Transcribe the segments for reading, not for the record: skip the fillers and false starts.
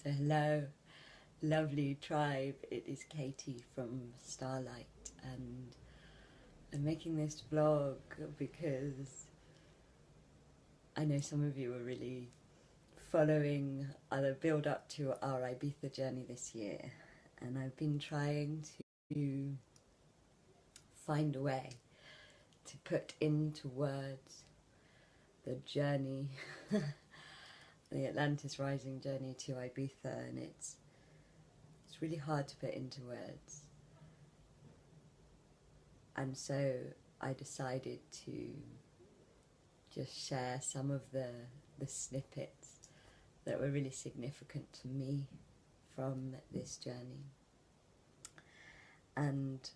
So hello, lovely tribe. It is Katie from Starlight, and I'm making this vlog because I know some of you are really following the build up to our Ibiza journey this year, and I've been trying to find a way to put into words the journey, the Atlantis Rising journey to Ibiza, and it's really hard to put into words. And so I decided to just share some of the snippets that were really significant to me from this journey. And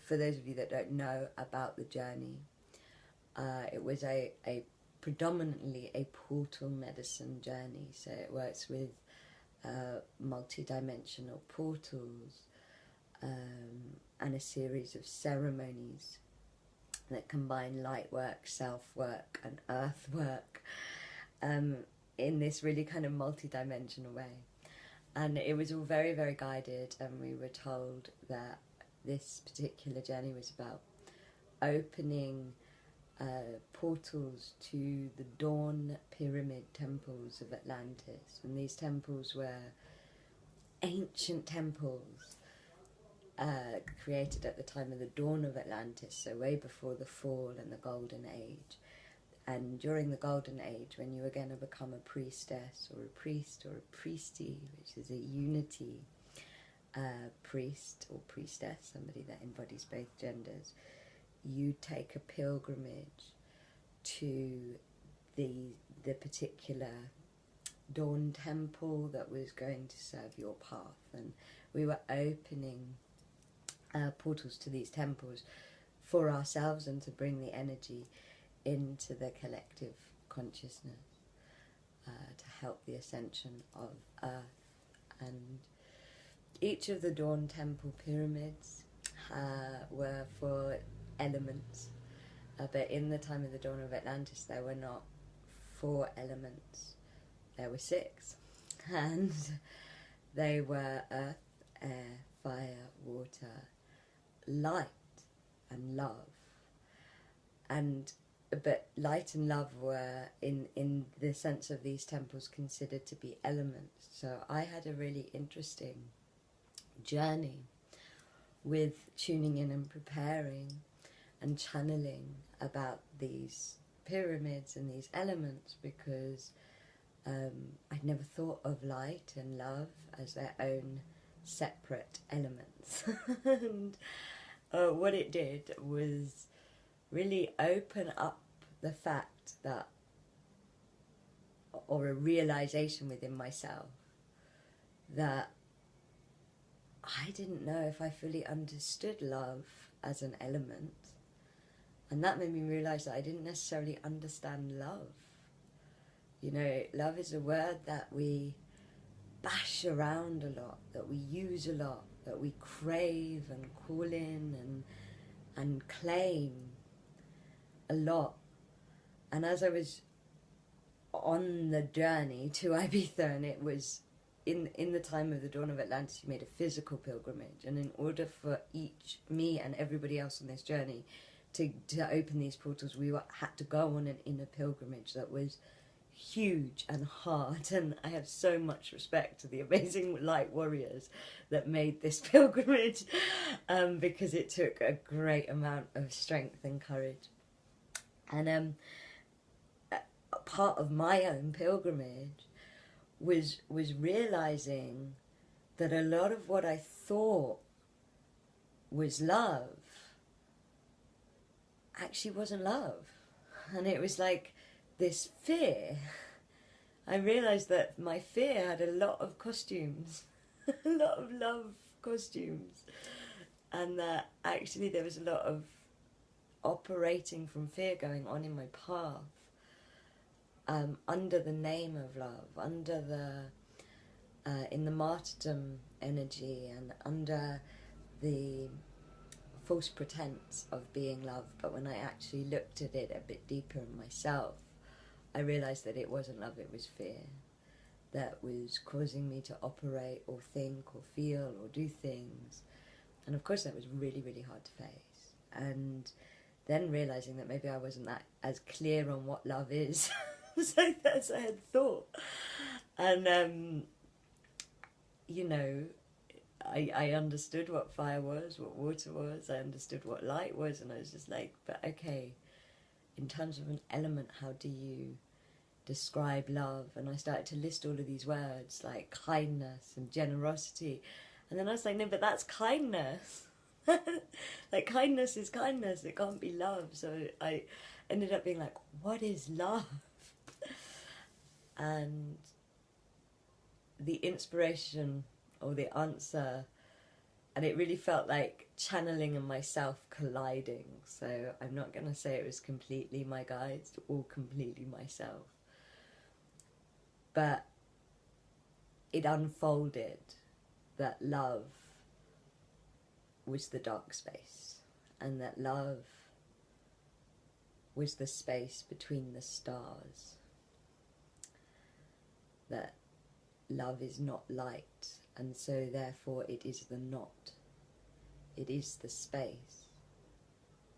for those of you that don't know about the journey, it was a predominantly a portal medicine journey. So it works with multi-dimensional portals and a series of ceremonies that combine light work, self work and earth work in this really kind of multi-dimensional way. And it was all very, very guided, and we were told that this particular journey was about opening portals to the dawn pyramid temples of Atlantis. And these temples were ancient temples created at the time of the dawn of Atlantis, so way before the fall and the golden age. And during the golden age, when you were going to become a priestess or a priest or a priestie, which is a unity priest or priestess, somebody that embodies both genders, you take a pilgrimage to the particular dawn temple that was going to serve your path. And we were opening portals to these temples for ourselves and to bring the energy into the collective consciousness to help the ascension of Earth. And each of the dawn temple pyramids were for elements, but in the time of the dawn of Atlantis there were not 4 elements, there were 6, and they were earth, air, fire, water, light and love. But light and love were in the sense of these temples considered to be elements. So I had a really interesting journey with tuning in and preparing and channeling about these pyramids and these elements, because I'd never thought of light and love as their own separate elements. And what it did was really open up the fact that, or a realization within myself, that I didn't know if I fully understood love as an element. And that made me realize that I didn't necessarily understand love. You know, love is a word that we bash around a lot, that we use a lot, that we crave and call in and claim a lot. And as I was on the journey to Ibiza, and it was in the time of the dawn of Atlantis, you made a physical pilgrimage, and in order for me and everybody else on this journey to open these portals, we had to go on an inner pilgrimage that was huge and hard. And I have so much respect to the amazing light warriors that made this pilgrimage, because it took a great amount of strength and courage. And part of my own pilgrimage was realizing that a lot of what I thought was love actually wasn't love. And it was like this fear. I realized that my fear had a lot of costumes, a lot of love costumes, and that actually there was a lot of operating from fear going on in my path, under the name of love, under in the martyrdom energy, and under the false pretense of being love. But when I actually looked at it a bit deeper in myself, I realised that it wasn't love, it was fear that was causing me to operate or think or feel or do things. And of course that was really, really hard to face. And then realising that maybe I wasn't that as clear on what love is as I had thought. And, you know, I understood what fire was, what water was, I understood what light was, and I was just like, but okay, in terms of an element, how do you describe love? And I started to list all of these words like kindness and generosity, and then I was like, no, but that's kindness. Like, kindness is kindness, it can't be love. So I ended up being like, what is love? And the inspiration or the answer, and it really felt like channeling and myself colliding. So I'm not going to say it was completely my guides or completely myself, but it unfolded that love was the dark space, and that love was the space between the stars, that love is not light, and so therefore it is the not. It is the space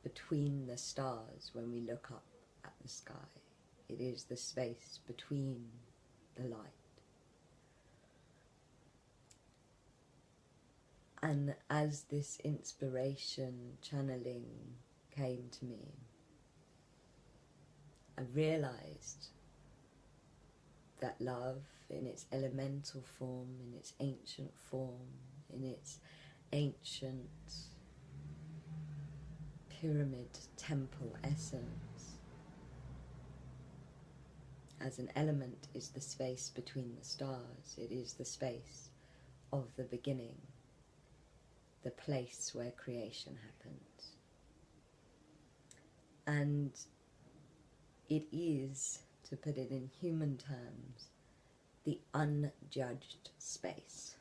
between the stars when we look up at the sky. It is the space between the light. And as this inspiration channeling came to me, I realised that love in its elemental form, in its ancient form, in its ancient pyramid temple essence, as an element, is the space between the stars. It is the space of the beginning, the place where creation happens. And it is, to put it in human terms, the unjudged space.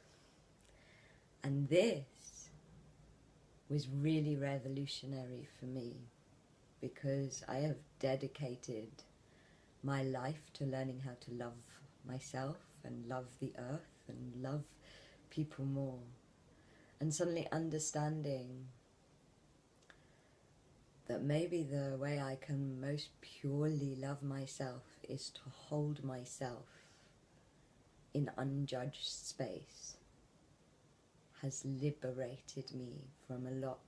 And this was really revolutionary for me, because I have dedicated my life to learning how to love myself and love the earth and love people more. And suddenly understanding that maybe the way I can most purely love myself is to hold myself in unjudged space has liberated me from a lot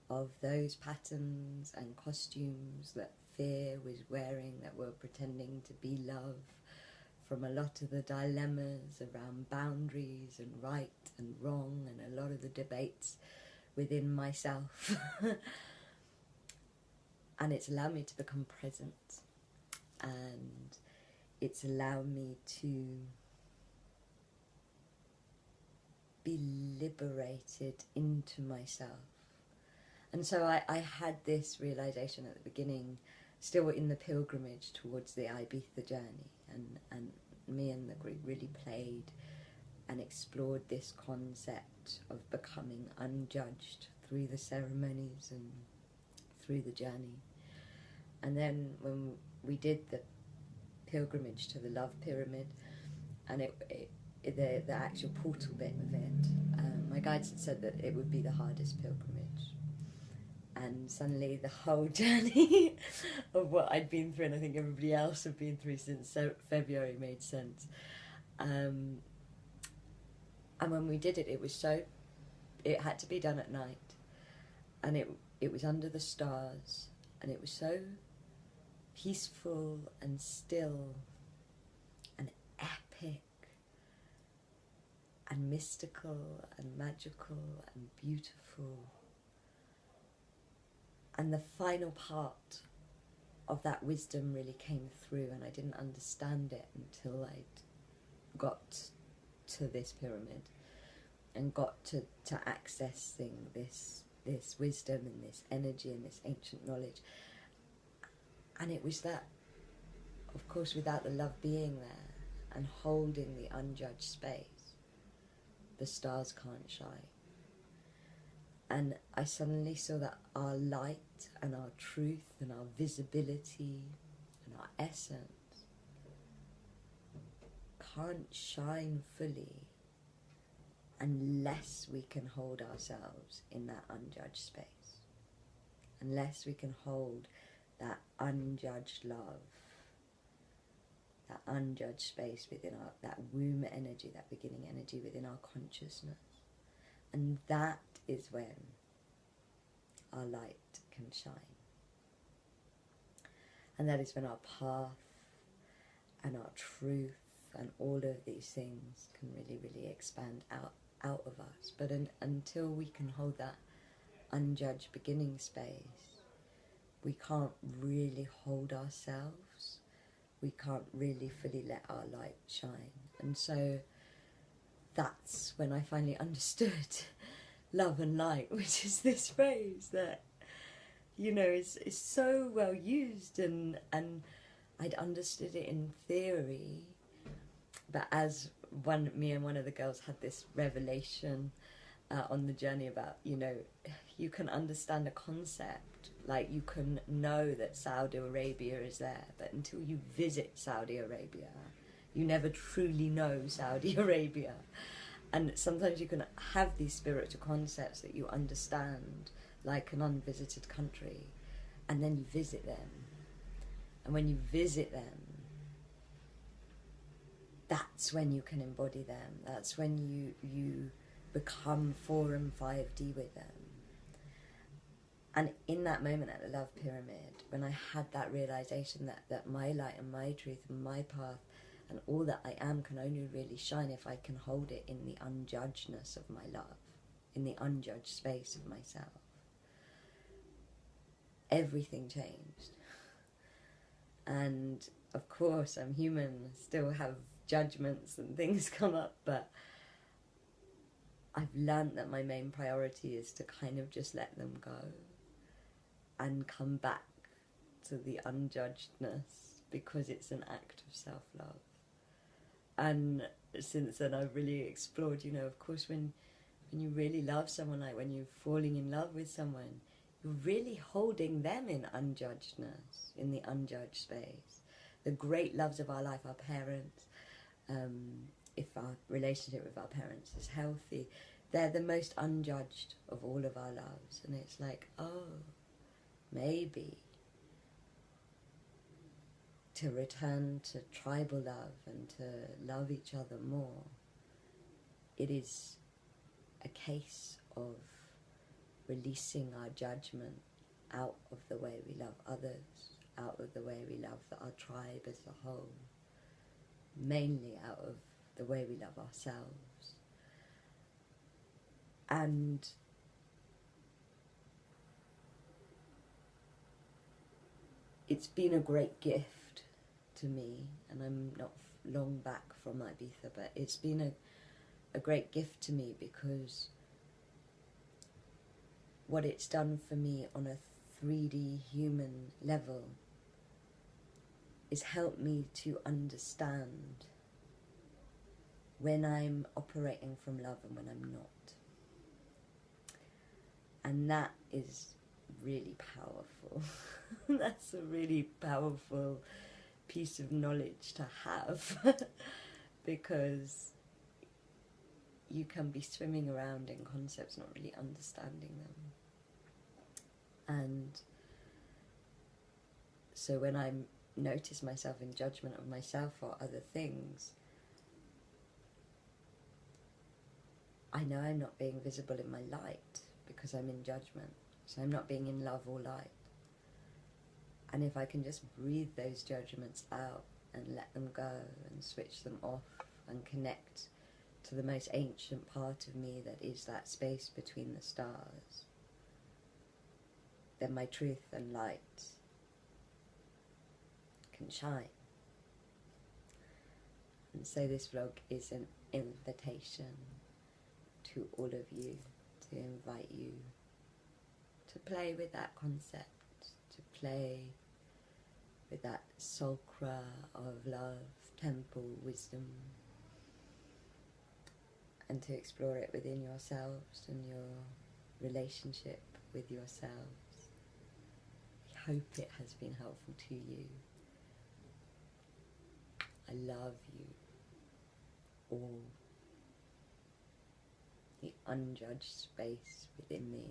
of those patterns and costumes that fear was wearing that were pretending to be love, from a lot of the dilemmas around boundaries and right and wrong, and a lot of the debates within myself. And it's allowed me to become present, and it's allowed me to be liberated into myself. And so I had this realization at the beginning, still in the pilgrimage towards the Ibiza journey, and me and the group really played and explored this concept of becoming unjudged through the ceremonies and through the journey. And then when we did the pilgrimage to the love pyramid, and the actual portal bit of it, my guides had said that it would be the hardest pilgrimage. And suddenly the whole journey of what I'd been through, and I think everybody else had been through since February, made sense. And when we did it, it had to be done at night, and it was under the stars, and it was so peaceful and still and epic and mystical and magical and beautiful. And the final part of that wisdom really came through, and I didn't understand it until I'd got to this pyramid and got to accessing this wisdom and this energy and this ancient knowledge. And it was that, of course, without the love being there and holding the unjudged space, the stars can't shine. And I suddenly saw that our light and our truth and our visibility and our essence can't shine fully unless we can hold ourselves in that unjudged space, unless we can hold that unjudged love, that unjudged space within our, that womb energy, that beginning energy within our consciousness. And that is when our light can shine. And that is when our path and our truth and all of these things can really, really expand out of us. But until we can hold that unjudged beginning space, we can't really hold ourselves. We can't really fully let our light shine. And so that's when I finally understood love and light, which is this phrase that, you know, is so well used, and I'd understood it in theory, but as me and one of the girls had this revelation on the journey about, you know, you can understand a concept, like you can know that Saudi Arabia is there, but until you visit Saudi Arabia, you never truly know Saudi Arabia. And sometimes you can have these spiritual concepts that you understand, like an unvisited country, and then you visit them. And when you visit them, that's when you can embody them. That's when you become 4 and 5D with them. And in that moment at the Love Pyramid, when I had that realization that my light and my truth and my path and all that I am can only really shine if I can hold it in the unjudgedness of my love, in the unjudged space of myself, everything changed. And of course I'm human, still have judgments and things come up, but I've learned that my main priority is to kind of just let them go and come back to the unjudgedness, because it's an act of self-love. And since then I've really explored, you know, of course when you really love someone, like when you're falling in love with someone, you're really holding them in unjudgedness, in the unjudged space. The great loves of our life, our parents, if our relationship with our parents is healthy, they're the most unjudged of all of our loves. And it's like, oh, maybe to return to tribal love and to love each other more, it is a case of releasing our judgment out of the way we love others, out of the way we love our tribe as a whole, mainly out of the way we love ourselves. And it's been a great gift to me, and I'm not long back from Ibiza, but it's been a great gift to me, because what it's done for me on a 3D human level is helped me to understand when I'm operating from love and when I'm not. And that is really powerful. That's a really powerful piece of knowledge to have because you can be swimming around in concepts, not really understanding them. And so when I notice myself in judgment of myself or other things, I know I'm not being visible in my light because I'm in judgment. So I'm not being in love or light. And if I can just breathe those judgments out and let them go and switch them off and connect to the most ancient part of me that is that space between the stars, then my truth and light can shine. And so this vlog is an invitation to all of you, to invite you to play with that concept, to play with that sulcra of love, temple, wisdom, and to explore it within yourselves and your relationship with yourselves. I hope it has been helpful to you. I love you. all. The unjudged space within me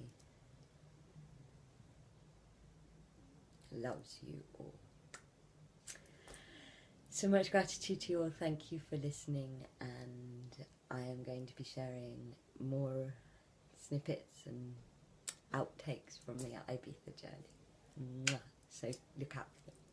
loves you all. So much gratitude to you all. Thank you for listening, and I am going to be sharing more snippets and outtakes from the Ibiza journey. Mwah. So look out for them.